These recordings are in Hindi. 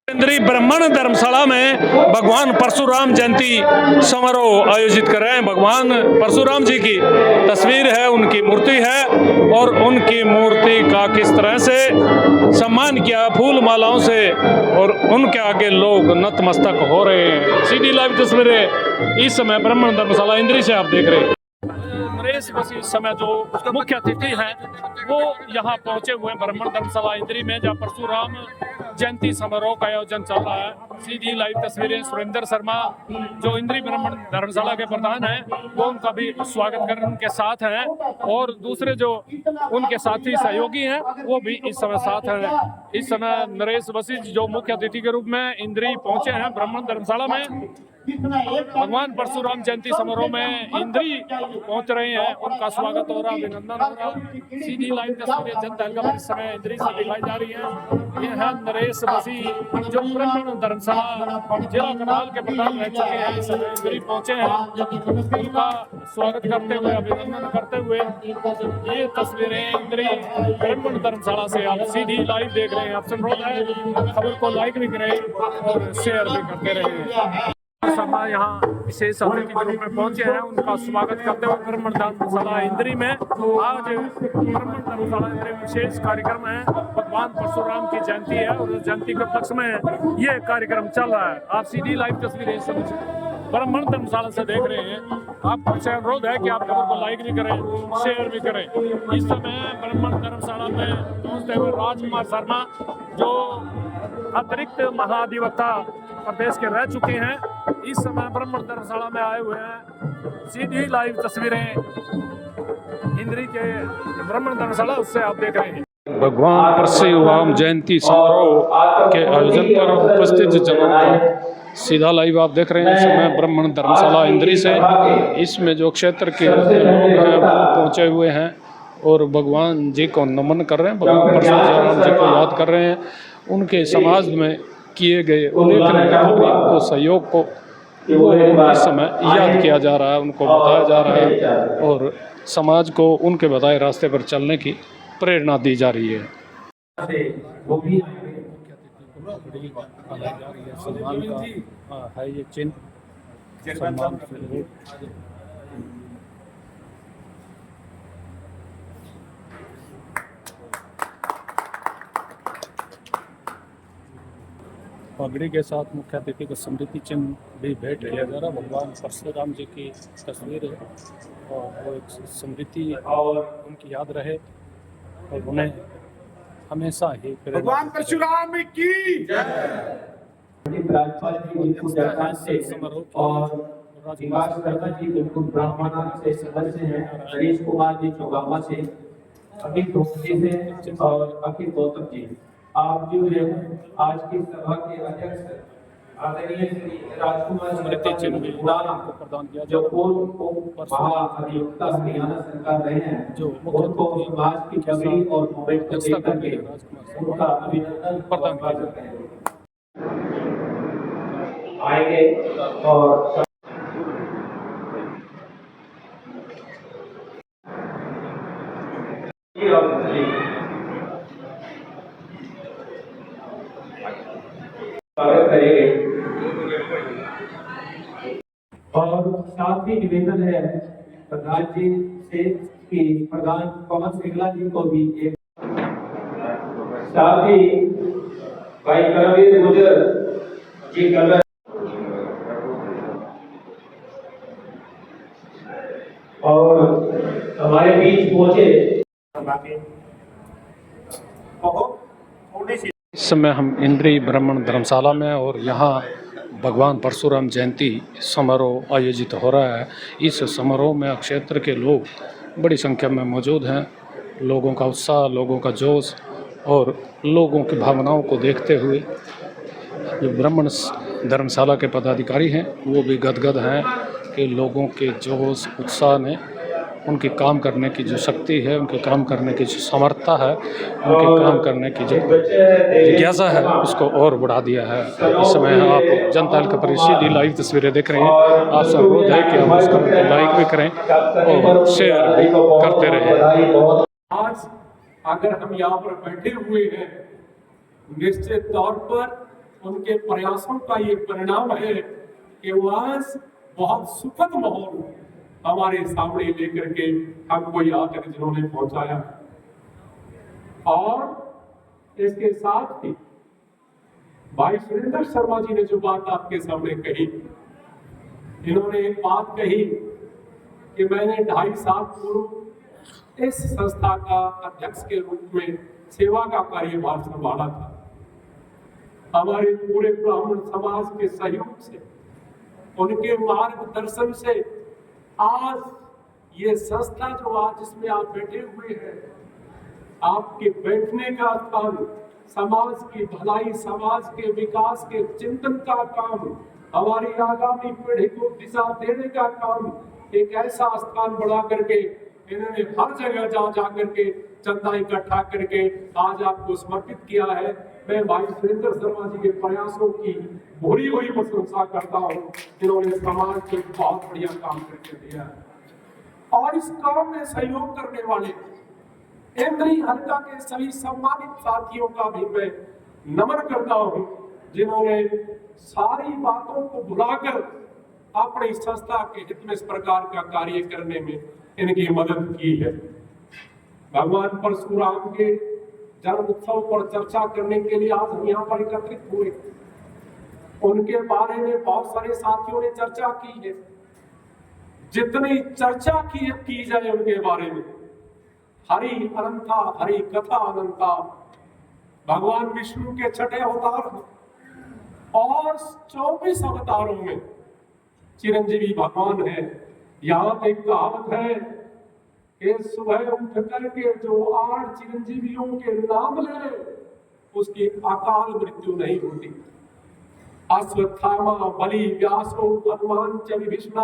इंद्री ब्राह्मण धर्मशाला में भगवान परशुराम जयंती समारोह आयोजित कर रहे हैं। भगवान परशुराम जी की तस्वीर है, उनकी मूर्ति है और उनकी मूर्ति का किस तरह से सम्मान किया फूल मालाओं से और उनके आगे लोग नतमस्तक हो रहे हैं। सीधी लाइव तस्वीरें इस समय ब्राह्मण धर्मशाला इंद्री से आप देख रहे हैं। नरेश बस इस समय जो मुख्य अतिथि हैं वो यहाँ पहुंचे हुए हैं ब्राह्मण धर्मशाला इंद्री में, जहाँ परशुराम जयंती समारोह का आयोजन चल रहा है। सीधी लाइव तस्वीरें सुरेंद्र शर्मा जो इंद्री ब्राह्मण धर्मशाला के प्रधान हैं वो उनका भी स्वागत कर उनके साथ हैं और दूसरे जो उनके साथी सहयोगी हैं वो भी इस समय साथ हैं। इस समय नरेश वशिष्ठ जो मुख्य अतिथि के रूप में इंद्री पहुंचे हैं ब्राह्मण धर्मशाला में, भगवान परशुराम जयंती समारोह में इंद्री पहुंच रहे हैं, उनका स्वागत हो रहा, अभिनंदन हो रहा। सीधी लाइव तस्वीरें जनता हल्का इस समय इंद्री से दिखाई जा रही है। ये है नरेश वशिष्ठ जो ब्राह्मण धर्मशाला जिला करनाल के प्रधान रह चुके हैं, इस समय इंद्री पहुंचे हैं, उनका स्वागत करते हुए अभिनंदन करते हुए ये तस्वीरें इंद्री ब्राह्मण धर्मशाला से आप सीधी लाइव देख रहे हैं। आपसे अनुरोध है खबर को लाइक भी करें और शेयर भी करते रहें। शर्मा यहाँ विशेष अतिथि के रूप में पहुंचे हैं, उनका स्वागत करते हुए ब्राह्मण धर्मशाला इंद्री में आज ब्राह्मण धर्मशाला इंद्री विशेष कार्यक्रम है। भगवान परशुराम की जयंती है और उस जयंती के उपलक्ष्य में ये कार्यक्रम चल रहा है। आप सीधी लाइव तस्वीरें ब्राह्मण धर्मशाला से देख रहे हैं। आपसे अनुरोध है कि आप खबर को लाइक भी करें, शेयर भी करें। इस समय ब्राह्मण धर्मशाला में पहुंचते हुए राजकुमार शर्मा जो अतिरिक्त महाधिवक्ता प्रदेश के रह चुके हैं, इस समय ब्राह्मण धर्मशाला में आए हुए हैं। सीधी लाइव तस्वीरें इंद्री के ब्राह्मण धर्मशाला उससे आप देख रहे हैं। भगवान परशुराम जयंती समारोह के आयोजन पर उपस्थित जनों का सीधा लाइव आप देख रहे हैं। इस समय ब्राह्मण धर्मशाला इंद्री से इसमें जो क्षेत्र के लोग हैं वो पहुंचे हुए हैं और भगवान जी को नमन कर रहे हैं, भगवान परशुराम जी को याद कर रहे हैं। उनके समाज में किए गए उल्लेखनीय कार्यों को, सहयोग को वो इस समय याद किया जा रहा है, उनको बताया जा रहा है और समाज को उनके बताए रास्ते पर चलने की प्रेरणा दी जा रही है। सम्मान का है ये चिन्ह, सम्मान पगड़ी के साथ मुख्य अतिथि को स्मृति चिन्ह भी भेंट किया जा रहा। भगवान परशुराम जी की तस्वीर है और वो एक स्मृति और उनकी याद रहे और उन्हें हमेशा ही भगवान परशुराम की राज्यपाल जी बिल्कुल जापान से और विकास कर्ता जी बिल्कुल ब्राह्मण से सदस्य हैं, नरेश कुमार जी चौगावा से, अखिल धोती से और अखिल गौतम जी। आप जो है आज की सभा के अध्यक्ष आदरणीय श्री राजकुमार स्मृति चिन्ह भी प्रदान किया जो पूर्व महाअधिवक्ता हरियाणा सरकार रहे हैं, जो उनको समाज की पगड़ी और मोबाइल को देकर के उनका अभिनंदन प्रदान किया जाता है। आएंगे और स्वागत करेंगे और साथ ही निवेदन है प्रधान जी से कि प्रधान पवन सिंगला जी को भी एक साथ ही भाई करमवीर गुजर जी कलर और हमारे बीच पहुंचे। इस समय हम इंद्री ब्राह्मण धर्मशाला में और यहाँ भगवान परशुराम जयंती समारोह आयोजित हो रहा है। इस समारोह में क्षेत्र के लोग बड़ी संख्या में मौजूद हैं। लोगों का उत्साह, लोगों का जोश और लोगों की भावनाओं को देखते हुए जो ब्राह्मण धर्मशाला के पदाधिकारी हैं वो भी गदगद हैं कि लोगों के जोश उत्साह ने उनके काम करने की जो शक्ति है, उनके काम करने की जो समर्थता है, उनके काम करने की जो जिज्ञासा है उसको और बढ़ा दिया है। इस समय आप जनता हल्का पर सीधी लाइव तस्वीरें देख रहे हैं। आपसे अनुरोध है कि आप उसको लाइक भी करें और शेयर भी करते रहें। आज अगर हम यहाँ पर बैठे हुए हैं, निश्चित तौर पर उनके प्रयासों का ये परिणाम है कि वो आज बहुत सुखद माहौल हमारे सामने लेकर के हमको यहाँ तक जिन्होंने पहुंचाया। और इसके साथ ही भाई सुरेंद्र शर्मा जी ने जो बात आपके सामने कही, इन्होंने एक बात कही कि मैंने 2.5 साल पूर्व इस संस्था का अध्यक्ष के रूप में सेवा का कार्यभार संभाला था। हमारे पूरे ब्राह्मण समाज के सहयोग से, उनके मार्गदर्शन से आज ये संस्था जो आज इसमें आप बैठे हुए हैं, आपके बैठने का स्थान, समाज की भलाई, समाज के विकास के चिंतन का काम, हमारी आगामी पीढ़ी को दिशा देने का काम, एक ऐसा स्थान बना करके इन्होंने हर जगह जा करके चंदा इकट्ठा करके आज आपको समर्पित किया है। मैं भाई सुरेंद्र शर्मा जी के प्रयासों की भूरी हुई प्रशंसा करता हूँ, जिन्होंने समाज के बहुत बढ़िया काम करके दिया है। और इस काम में सहयोग करने वाले इंद्री हल्का के सभी सम्मानित साथियों का भी मैं नमन करता हूँ, जिन्होंने सारी बातों को भुलाकर अपनी संस्था के हित में इस प्रकार का कार्य करने में इनकी मदद की है। भगवान परशुराम के जन्म उत्सव पर चर्चा करने के लिए आज हम यहाँ पर एकत्रित हुए। उनके बारे में बहुत सारे साथियों ने चर्चा की है। जितनी चर्चा की जाए उनके बारे में, हरि अनंता, हरि कथा अनंता, भगवान विष्णु के 6 अवतार और 24 अवतारों में चिरंजीवी भगवान है। यहाँ एक कहावत है कि सुबह उठ करके जो 8 चिरंजीवियों के नाम ले ले, उसकी अकाल मृत्यु नहीं होती। अश्वत्थामा, बलि, व्यासो, हनुमान च विभीषण,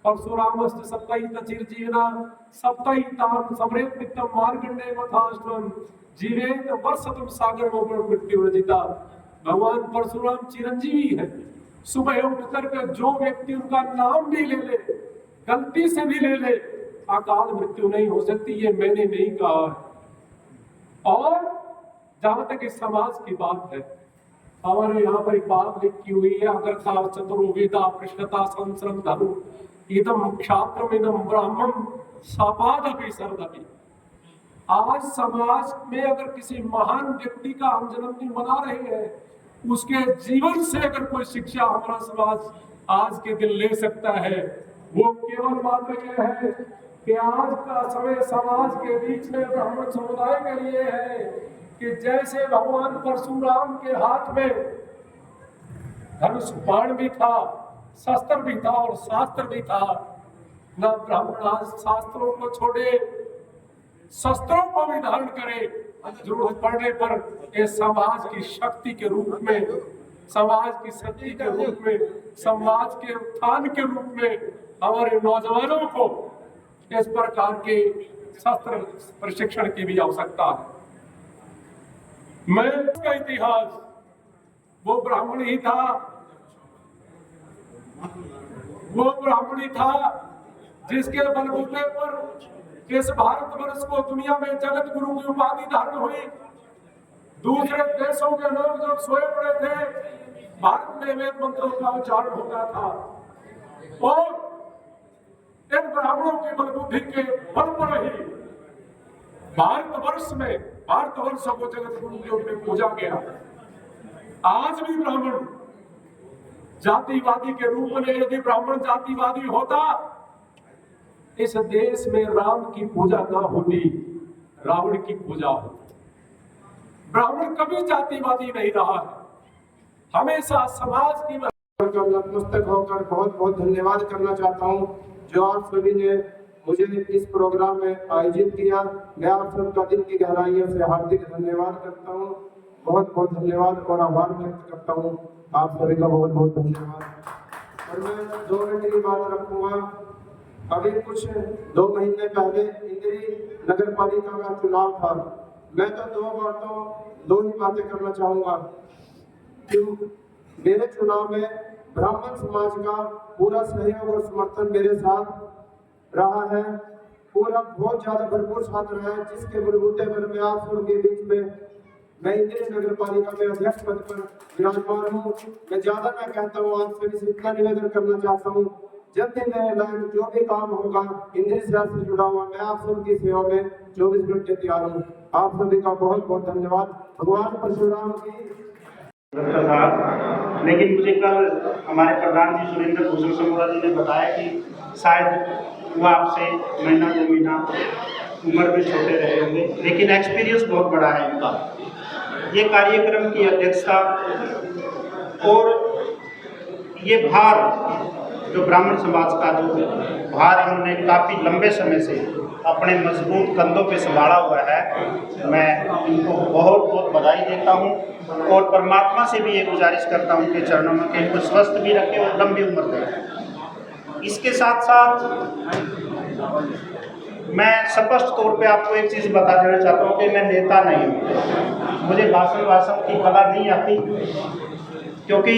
परशुरामश्च सप्तैत चिरजीविना, सप्तैतान् समरेत नित्यं मार्कण्डेय मथाष्टम, जीवेत वर्षतम सागरमोपम मृत्युर्जिता। भगवान परशुराम चिरंजीवी है। सुबह उठ करके जो व्यक्ति उनका नाम भी ले ले, गलती से भी ले ले, अकाल मृत्यु नहीं हो सकती। ये मैंने नहीं कहा है। और जहां तक इस समाज की बात है, हमारे यहाँ पर एक बात लिखी हुई है, अगर था चतुर्वेदा पृष्ठता संसरम धनु इदम क्षात्रम इदम ब्राह्मण सपादपि सर्वदपि। आज समाज में अगर किसी महान व्यक्ति का हम जन्मदिन मना रहे हैं, उसके जीवन से अगर कोई शिक्षा हमारा समाज आज के दिन ले सकता है, वो केवल मात्र यह है कि आज का समय समाज के बीच में ब्राह्मण समुदाय के लिए है कि जैसे भगवान परशुराम के हाथ में धनुष बाण भी था, शस्त्र भी था और शास्त्र भी था, न ब्राह्मण आज शास्त्रों को छोड़े, शस्त्रों को भी धारण करे, जरूरत पड़ने पर इस समाज की शक्ति के रूप में, समाज की शक्ति के रूप में, समाज के उत्थान के रूप में हमारे नौजवानों को इस प्रकार के शस्त्र प्रशिक्षण की भी आवश्यकता है। मैं का इतिहास वो ब्राह्मण ही था, वो ब्राह्मण ही था जिसके बलबूते पर इस भारतवर्ष को दुनिया में जगत गुरु की उपाधि धारण हुई। दूसरे देशों के लोग जब सोए पड़े थे, भारत में वेद मंत्रों का उच्चारण होता था और इन ब्राह्मणों की बलबुद्धि के बल पर ही भारतवर्ष को जगत गुरु के रूप में पूजा गया। आज भी ब्राह्मण जातिवादी के रूप में, यदि ब्राह्मण जातिवादी होता, इस देश में राम की पूजा ना होती, रावण की पूजा होती। ब्राह्मण कभी जातिवादी नहीं रहा है, हमेशा समाज की नतमस्तक होकर बहुत बहुत धन्यवाद करना चाहता हूं जो आप सभी ने मुझे इस प्रोग्राम में आयोजित किया। मैं आप सबका दिल की गहराइयों से हार्दिक धन्यवाद करता हूं, बहुत बहुत धन्यवाद और आभार व्यक्त करता हूं। आप सभी का बहुत बहुत धन्यवाद। और मैं 2 मिनट की बात रखूंगा। अभी कुछ 2 महीने पहले इंद्री नगर पालिका का चुनाव था। मैं तो 2 ही बातें करना चाहूंगा। मेरे चुनाव में ब्राह्मण समाज का पूरा सहयोग और समर्थन मेरे साथ रहा है, पूरा बहुत ज्यादा भरपूर साथ रहा है, जिसके बलबूते पर मैं आप सबके बीच में मैं इंद्र नगर पालिका में अध्यक्ष पद पर विराजमान हूँ। मैं ज्यादा मैं कहता हूँ, आप सभी से इतना निवेदन करना चाहता हूँ, जब भी मेरे लायक जो भी काम होगा इंद्र शहर से जुड़ा हुआ, मैं आप सबकी सेवा में 24 घंटे तैयार हूँ। आप सभी का बहुत बहुत धन्यवाद। भगवान परशुराम की। लेकिन मुझे कल हमारे प्रधान जी सुरेंद्र भूषण समोरा जी ने बताया कि शायद वो आपसे महीना 2 महीना उम्र में छोटे रहे होंगे, लेकिन एक्सपीरियंस बहुत बड़ा है इनका। ये कार्यक्रम की अध्यक्षता और ये भार जो ब्राह्मण समाज का जो भार इन्होंने काफ़ी लंबे समय से अपने मजबूत कंधों पे संभाला हुआ है, मैं इनको बहुत बहुत बधाई देता हूँ और परमात्मा से भी ये गुजारिश करता हूँ कि चरणों में कि इनको स्वस्थ भी रखे और लंबी उम्र दे। इसके साथ साथ मैं स्पष्ट तौर पे आपको एक चीज़ बता देना चाहता हूँ कि मैं नेता नहीं हूँ, मुझे भाषण की कला नहीं आती, क्योंकि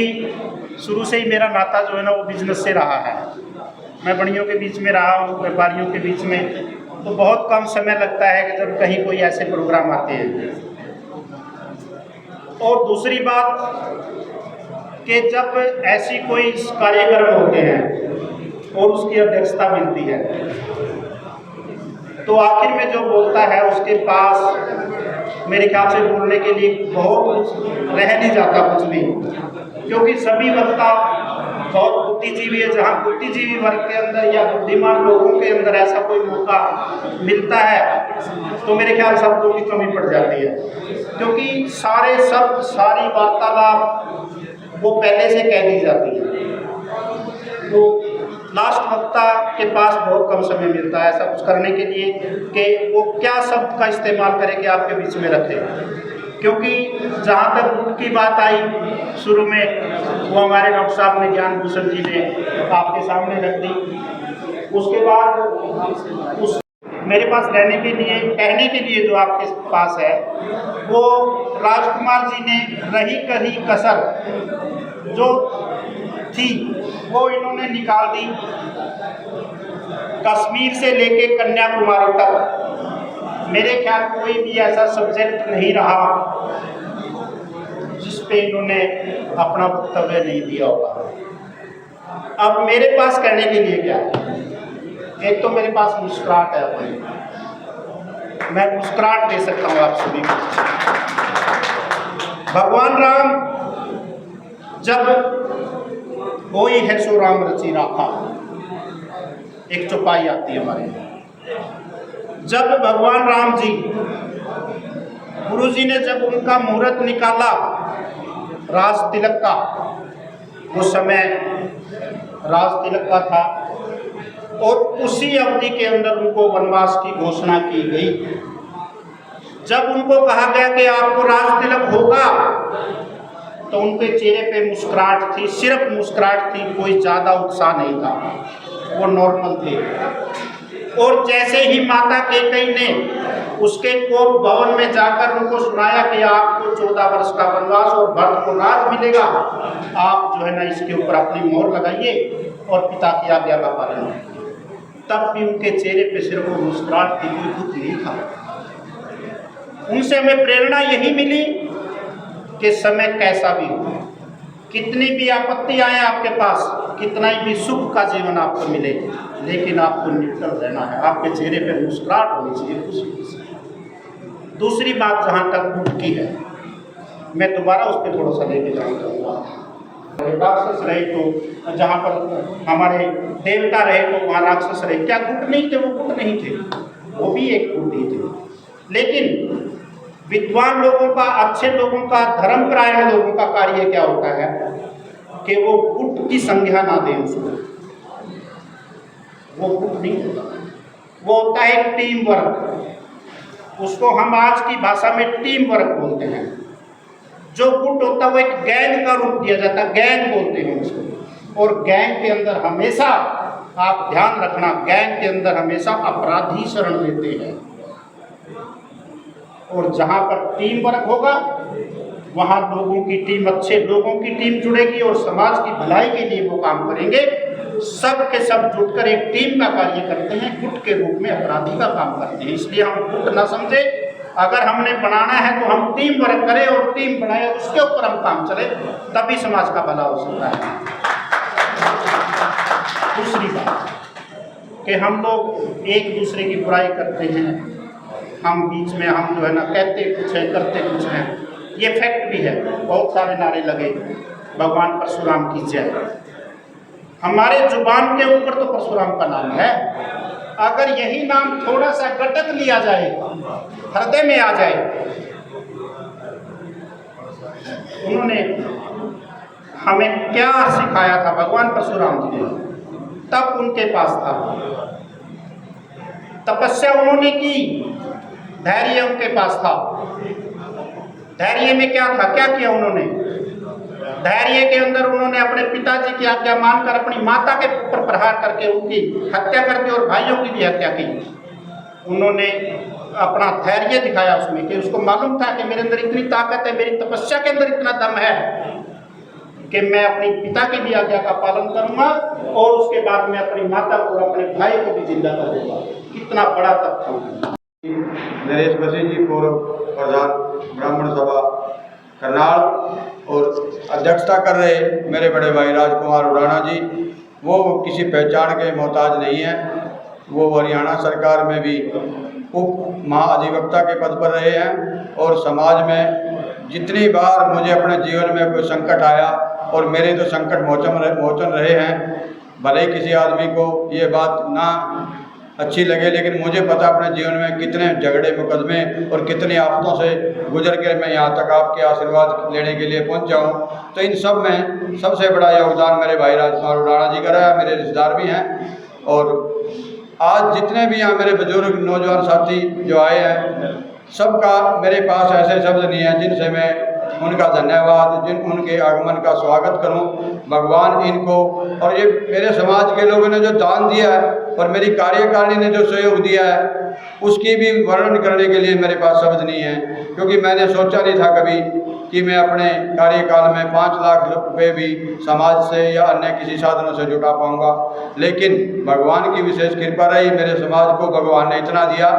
शुरू से ही मेरा नाता जो है ना वो बिजनेस से रहा है। मैं बड़ियों के बीच में रहा हूँ, व्यापारियों के बीच में, तो बहुत कम समय लगता है कि जब कहीं कोई ऐसे प्रोग्राम आते हैं। और दूसरी बात कि जब ऐसी कोई कार्यक्रम होते हैं और उसकी अध्यक्षता मिलती है, तो आखिर में जो बोलता है उसके पास मेरे ख्याल से बोलने के लिए बहुत कुछ रह नहीं जाता कुछ भी, क्योंकि सभी वक्ता बहुत बुद्धिजीवी है। जहाँ बुद्धिजीवी वर्ग के अंदर या बुद्धिमान लोगों के अंदर ऐसा कोई मौका मिलता है तो मेरे ख्याल शब्दों की कमी पड़ जाती है, क्योंकि सारे शब्द सारी वार्तालाप वो पहले से कह दी जाती है। तो लास्ट वक्ता के पास बहुत कम समय मिलता है ऐसा कुछ करने के लिए कि वो क्या शब्द का इस्तेमाल करे कि आपके बीच में रखे, क्योंकि जहाँ तक गुट की बात आई शुरू में, वो हमारे डॉक्टर साहब ने ज्ञान भूषण जी ने आपके सामने रख दी। उसके बाद उस मेरे पास रहने के लिए कहने के लिए जो आपके पास है वो राजकुमार जी ने रही कही कसर जो थी वो इन्होंने निकाल दी। कश्मीर से लेके कन्याकुमारी तक मेरे ख्याल कोई भी ऐसा सब्जेक्ट नहीं रहा जिस पे इन्होंने अपना वक्तव्य नहीं दिया होगा। अब मेरे पास कहने के लिए क्या है, एक तो मेरे पास मुस्कुराहट है अपनी, मैं मुस्कुराहट दे सकता हूँ आप सभी को। भगवान राम जब कोई है सो राम रची राखा, एक चौपाई आती है हमारे। जब भगवान राम जी गुरु जी ने जब उनका मुहूर्त निकाला राज तिलक का, उस समय राज तिलक का था और उसी अवधि के अंदर उनको वनवास की घोषणा की गई। जब उनको कहा गया कि आपको राज तिलक होगा तो उनके चेहरे पे मुस्कुराहट थी, सिर्फ मुस्कुराहट थी, कोई ज़्यादा उत्साह नहीं था, वो नॉर्मल थे। और जैसे ही माता कैकेयी ने उसके कोप भवन में जाकर उनको सुनाया कि आपको 14 वर्ष का वनवास और भरत को राज मिलेगा, आप जो है ना इसके ऊपर अपनी मोहर लगाइए और पिता की आज्ञा का पालन कीजिए, तब भी उनके चेहरे पे सिर्फ वो मुस्कुराहट थी, कोई दुख नहीं था। उनसे हमें प्रेरणा यही मिली कि समय कैसा भी हो, कितनी भी आपत्ति आए आपके पास, कितना ही भी सुख का जीवन आपको मिले, लेकिन आपको निडर रहना है, आपके चेहरे पे मुस्कुराहट होनी चाहिए, खुशी से। दूसरी बात जहाँ तक गुट की है, मैं दोबारा उस पर थोड़ा सा लेके जाऊँगा। राक्षस रहे तो जहाँ पर हमारे देवता रहे तो वहाँ राक्षस रहे, क्या गुट नहीं थे? वो गुट नहीं थे, वो भी एक गुट ही थे। लेकिन विद्वान लोगों का, अच्छे लोगों का, धर्मपरायण लोगों का कार्य क्या होता है कि वो गुट की संज्ञा ना दें उसको, वो गुट नहीं होता, वो होता है टीम वर्क। उसको हम आज की भाषा में टीम वर्क बोलते हैं। जो गुट होता है वो एक गैंग का रूप दिया जाता है, गैंग बोलते हैं उसको। और गैंग के अंदर हमेशा आप ध्यान रखना, गैंग के अंदर हमेशा अपराधी शरण लेते हैं। और जहाँ पर टीम वर्क होगा वहाँ लोगों की टीम, अच्छे लोगों की टीम जुड़ेगी और समाज की भलाई के लिए वो काम करेंगे। सब के सब जुटकर एक टीम का कार्य करते हैं, गुट के रूप में अपराधी का काम करते हैं। इसलिए हम गुट ना समझे, अगर हमने बनाना है तो हम टीम वर्क करें और टीम बनाए, उसके ऊपर हम काम चले, तभी समाज का भला हो सकता है। दूसरी बात कि हम लोग एक दूसरे की बुराई करते हैं, हम बीच में हम जो है ना कहते कुछ है करते कुछ हैं, ये फैक्ट भी है। बहुत सारे नारे लगे भगवान परशुराम की जय, हमारे जुबान के ऊपर तो परशुराम का नाम है, अगर यही नाम थोड़ा सा गटक लिया जाए, हृदय में आ जाए, उन्होंने हमें क्या सिखाया था भगवान परशुराम जी ने, तब उनके पास था, तपस्या उन्होंने की, धैर्य उनके पास था। धैर्य में क्या था, क्या किया उन्होंने? धैर्य के अंदर उन्होंने अपने पिताजी की आज्ञा मानकर अपनी माता के ऊपर प्रहार करके उनकी हत्या कर दी और भाइयों की भी हत्या की। उन्होंने अपना धैर्य दिखाया उसमें कि उसको मालूम था कि मेरे अंदर इतनी ताकत है, मेरी तपस्या के अंदर इतना दम है कि मैं अपनी पिता की भी आज्ञा का पालन करूंगा और उसके बाद मैं अपनी माता को और अपने भाई को भी जिंदा कर दूंगा। कितना बड़ा तप था। नरेश बसी जी, पूर्व प्रधान ब्राह्मण सभा करनाल, और अध्यक्षता कर रहे मेरे बड़े भाई राजकुमार उड़ाना जी, वो किसी पहचान के मोहताज नहीं हैं। वो हरियाणा सरकार में भी उप महाअधिवक्ता के पद पर रहे हैं और समाज में जितनी बार मुझे अपने जीवन में कोई संकट आया, और मेरे तो संकट मोचन रहे हैं, भले ही किसी आदमी को ये बात ना अच्छी लगे, लेकिन मुझे पता अपने जीवन में कितने झगड़े मुकदमे और कितनी आफतों से गुजर के मैं यहाँ तक आपके आशीर्वाद लेने के लिए पहुँचा हूँ। तो इन सब में सबसे बड़ा योगदान मेरे भाई राजकुमार उड़ाना जी का रहा है, मेरे रिश्तेदार भी हैं। और आज जितने भी यहाँ मेरे बुजुर्ग नौजवान साथी जो आए हैं, सबका मेरे पास ऐसे शब्द नहीं है जिनसे मैं उनका धन्यवाद, उनके आगमन का स्वागत करूं। भगवान इनको और ये मेरे समाज के लोगों ने जो दान दिया है और मेरी कार्यकारिणी ने जो सहयोग दिया है, उसकी भी वर्णन करने के लिए मेरे पास शब्द नहीं है, क्योंकि मैंने सोचा नहीं था कभी कि मैं अपने कार्यकाल में 5 लाख रुपए भी समाज से या अन्य किसी साधनों से जुटा पाऊंगा। लेकिन भगवान की विशेष कृपा रही, मेरे समाज को भगवान ने इतना दिया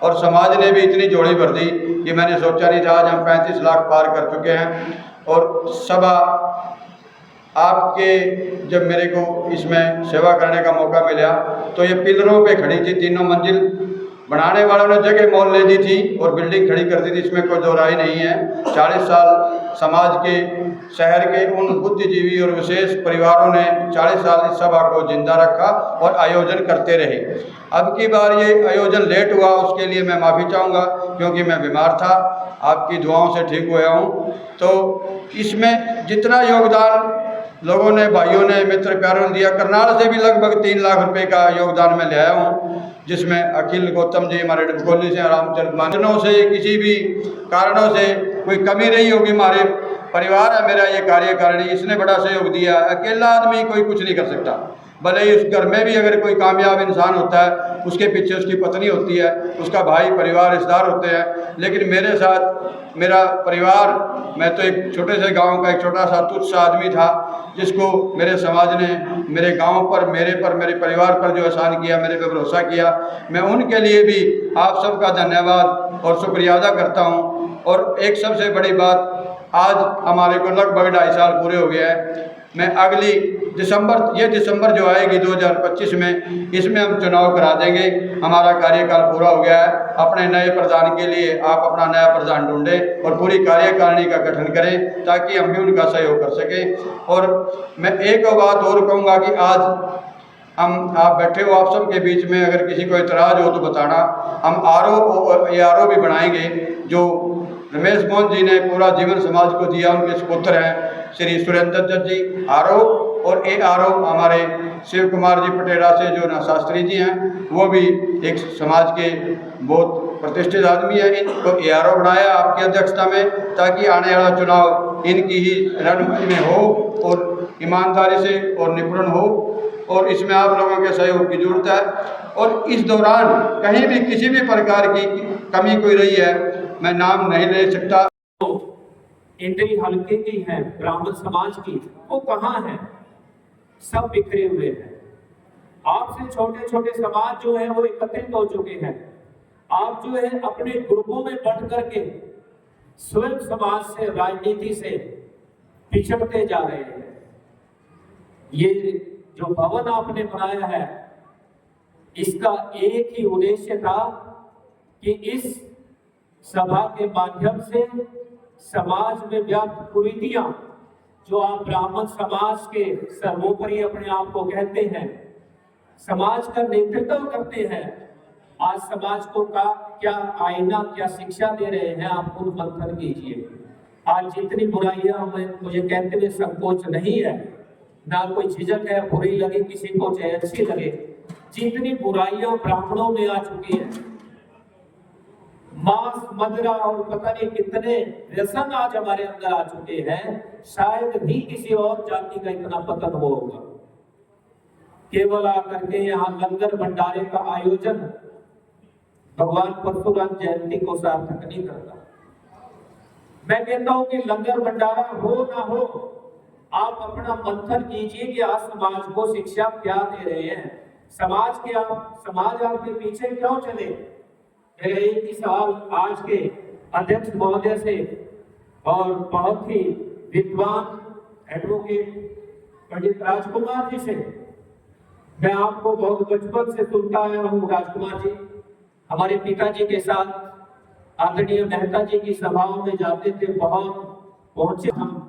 और समाज ने भी इतनी जोड़ी भर दी कि मैंने सोचा नहीं था। आज हम 35 लाख पार कर चुके हैं। और सभा आपके जब मेरे को इसमें सेवा करने का मौका मिला तो ये पिलरों पे खड़ी थी, 3 मंजिल। बनाने वालों ने जगह मोल ले दी थी और बिल्डिंग खड़ी कर दी थी, इसमें कोई दो राय नहीं है। 40 साल समाज के, शहर के उन बुद्धिजीवी और विशेष परिवारों ने 40 साल इस सभा को जिंदा रखा और आयोजन करते रहे। अब की बार ये आयोजन लेट हुआ, उसके लिए मैं माफ़ी चाहूँगा, क्योंकि मैं बीमार था, आपकी दुआओं से ठीक हुआ हूँ। तो इसमें जितना योगदान लोगों ने, भाइयों ने, मित्र प्यारों ने दिया, करनाल से भी लगभग 3 लाख रुपए का योगदान मैं ले आया हूँ, जिसमें अखिल गौतम जी हमारे डबकोली से, रामचंद्र मानों से, किसी भी कारणों से कोई कमी रही होगी, हमारे परिवार है मेरा ये कार्यकारिणी, इसने बड़ा सहयोग दिया। अकेला आदमी कोई कुछ नहीं कर सकता, भले ही उस घर में भी अगर कोई कामयाब इंसान होता है, उसके पीछे उसकी पत्नी होती है, उसका भाई, परिवार, रिश्तेदार होते हैं, लेकिन मेरे साथ मेरा परिवार, मैं तो एक छोटे से गांव का एक छोटा सा तुच्छ सा आदमी था, जिसको मेरे समाज ने मेरे गांव पर, मेरे परिवार पर जो एहसान किया, मेरे पे भरोसा किया, मैं उनके लिए भी आप सबका धन्यवाद और शुक्रिया अदा करता हूँ। और एक सबसे बड़ी बात, आज हमारे को लगभग 2.5 साल पूरे हो गए हैं। मैं अगली दिसंबर जो आएगी 2025 में, इसमें हम चुनाव करा देंगे। हमारा कार्यकाल पूरा हो गया है। अपने नए प्रधान के लिए आप अपना नया प्रधान ढूंढें और पूरी कार्यकारिणी का गठन करें, ताकि हम भी उनका सहयोग कर सकें। और मैं एक बात और कहूँगा कि आज आप बैठे हो, आप सबके बीच में अगर किसी को इतराज़ हो तो बताना। हम आरओ भी बनाएंगे, जो रमेश मोहन जी ने पूरा जीवन समाज को दिया, उनके सुपुत्र हैं श्री सुरेंद्र दत्त जी आरओ, और ARO हमारे शिव कुमार जी पटेरा से जो ना शास्त्री जी हैं, वो भी एक समाज के बहुत प्रतिष्ठित आदमी है। इनको ARO बनाया आपकी अध्यक्षता में, ताकि आने वाला चुनाव इनकी ही रणनीति में हो और ईमानदारी से और निपुण हो, और इसमें आप लोगों के सहयोग की जरूरत है। और इस दौरान कहीं भी किसी भी प्रकार की कमी कोई रही है, मैं नाम नहीं ले सकता। इंद्री हल्के की है, ब्राह्मण समाज की, वो कहाँ है? सब बिखरे हुए हैं। आपसे छोटे छोटे समाज जो है वो एकत्रित हो चुके हैं। आप जो है अपने ग्रुपों में बंट करके स्वयं समाज से, राजनीति से पिछड़ते जा रहे हैं। ये जो भवन आपने बनाया है, इसका एक ही उद्देश्य था कि इस सभा के माध्यम से समाज में व्याप्त कुरीतियां, जो आप ब्राह्मण समाज के सर्वोपरि अपने आप को कहते हैं, समाज का नेतृत्व करते हैं, आज समाज को क्या आईना, क्या शिक्षा दे रहे हैं, आप खुद मंथन कीजिए। आज जितनी बुराइयां मुझे कहते हुए संकोच नहीं है, ना कोई झिझक है, बुरी लगे किसी को चाहे अच्छी लगे, जितनी बुराइयां ब्राह्मणों में आ चुकी है, मांस, मदिरा और पता नहीं कितने व्यसन आज हमारे अंदर आ चुके हैं, शायद ही किसी और जाति का इतना पतन होगा। केवल आकर के यहाँ लंगर भंडारे का आयोजन भगवान परशुराम जयंती को सार्थक नहीं करता। मैं कहता हूं कि लंगर भंडारा हो ना हो, आप अपना मंथन कीजिए कि आज समाज को शिक्षा क्या दे रहे हैं, समाज आपके पीछे क्यों चले। मेरा एक ही सवाल आज के अध्यक्ष महोदय से और बहुत ही विद्वान एडवोकेट पंडित राजकुमार जी से, मैं आपको बहुत बचपन से सुनता आया हूँ। राजकुमार जी हमारे पिताजी के साथ आदरणीय मेहता जी की सभाओं में जाते थे, बहुत पहुंचे। हम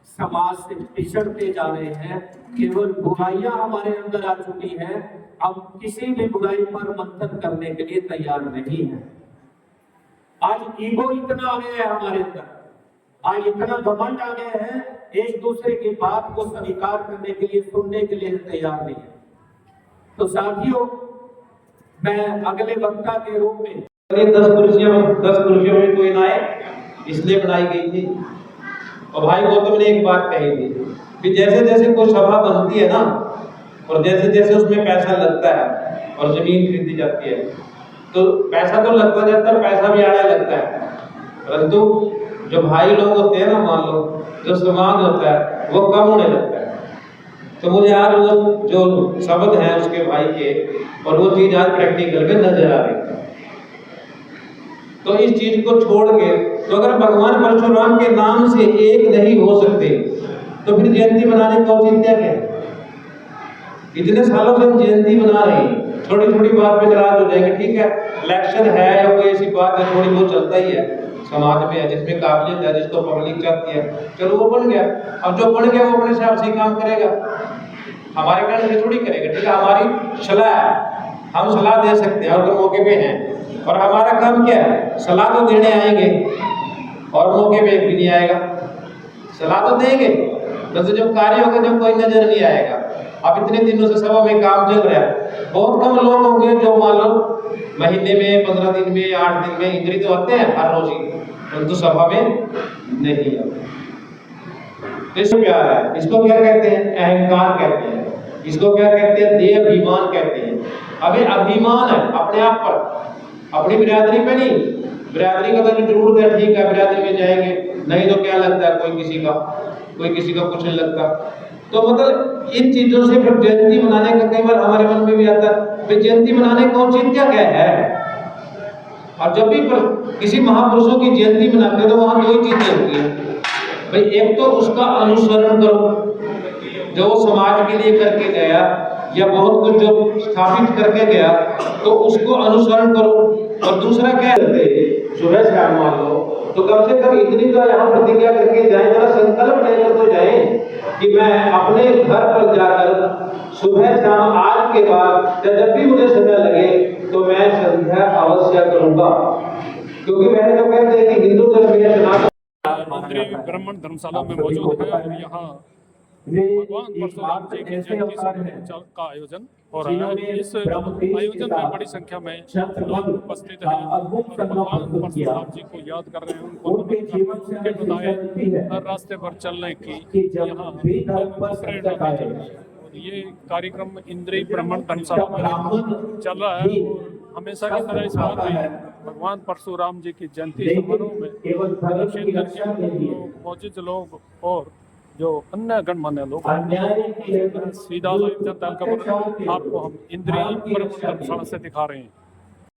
समाज से पिछड़ते जा रहे हैं, केवल बुराइयां हमारे अंदर आ चुकी हैं, हम किसी भी बुराई पर मंथन करने के लिए तैयार नहीं है। आज ईगो इतना आ गया है हमारे अंदर, आज इतना घमंड आ गया है, एक दूसरे की बात को स्वीकार करने के लिए, सुनने के लिए तैयार नहीं है। तो साथियों, मैं अगले वक्ता के रूप में 10 कुर्सियों में कोई ना आए, इसलिए बनाई गई थी। और भाई गौतम ने एक बात कही थी कि जैसे जैसे कोई सभा बनती है ना, और जैसे जैसे उसमें पैसा लगता है और जमीन खरीदी जाती है, तो पैसा तो लगता जाता है, पैसा भी आने लगता है, परंतु जो भाई लोग होते हैं ना, मान लो जो समाज होता है, वो कम होने लगता है। तो मुझे आज वो जो शब्द है उसके भाई के, और वो चीज आज प्रैक्टिकल में नजर आ रही है। तो इस चीज को छोड़ के, तो अगर भगवान परशुराम के नाम से एक नहीं हो सकते, तो फिर जयंती मनाने का औचित्य क्या है? इतने सालों से हम जयंती मना रहे हैं, छोटी छोटी बात पे नाराज हो जाएंगे। ठीक है, इलेक्शन है या कोई ऐसी बात है, थोड़ी बहुत चलता ही है समाज में, जिसमें काबिलियत है, जिसको पब्लिक चाहती है, चलो वो बन गया। अब जो बन गया वो अपने हिसाब से काम करेगा, हमारे कहने से थोड़ी करेगा। ठीक है, हमारी सलाह है, हम सलाह दे सकते हैं और तो मौके पे हैं, और हमारा काम क्या है? सलाह तो देने आएंगे, और मौके पे भी नहीं आएगा। सलाह तो देंगे, तो जब कार्य होगा, जब कोई नजर नहीं आएगा। अब इतने दिनों से सभा में काम चल रहा है, बहुत कम लोग होंगे जो मान लो महीने में, 15 दिन में, 8 दिन में, इंद्री तो आते हैं हर रोज ही, परंतु सभा में नहीं आते। इसको क्या है? इसको क्या कहते हैं? अहंकार कहते हैं। इसको क्या कहते हैं? देह अभिमान कहते हैं। अभी अभिमान है अपने आप पर, अपनी बिरादरी पे नहीं। बिरादरी का तो जरूर है, ठीक है, बिरादरी में जाएंगे, नहीं तो क्या लगता है, कोई किसी का कुछ नहीं लगता। तो मतलब इन चीजों से फिर जयंती मनाने का कई बार हमारे मन में भी आता है, फिर जयंती मनाने का औचित्य क्या है? और जब भी किसी महापुरुषों की जयंती मनाते हैं, तो वहां दो ही चीजें होती है भाई। एक तो उसका अनुसरण करो, जो वो समाज के लिए करके गया, या बहुत कुछ जो स्थापित करके गया, तो उसको अनुसरण करो। और दूसरा क्या है, सुबह शाम मान लो, तो कम से कम इतनी तो यहाँ प्रतिज्ञा करके जाए, जरा संकल्प लेकर तो जाए कि मैं अपने घर पर जाकर सुबह शाम आज के बाद जब भी मुझे समय लगे तो मैं संध्या अवश्य करूंगा। क्योंकि मैंने तो कहते हैं कि हिंदू धर्म में सनातन ब्राह्मण धर्मशाला में मौजूद है, और यहाँ भगवान परशुराम जी की जयंती समारोह का आयोजन हो रहा है। इस आयोजन में बड़ी संख्या में लोग उपस्थित हैं, भगवान परशुराम जी को याद कर रहे हैं, उनके बताए रास्ते पर चलने की यहाँ प्रेरणा दी जा रही है। ये कार्यक्रम इंद्री ब्राह्मण धर्मशाला में चल रहा है, और हमेशा की तरह इस बार भी भगवान परशुराम जी की जयंती समारोह में क्षेत्र के मौजूद लोग और जो अन्य गणमान्य लोग, सीधा लाइव जनता खबर आपको हम इंद्री ब्राह्मण धर्मशाला से दिखा रहे हैं।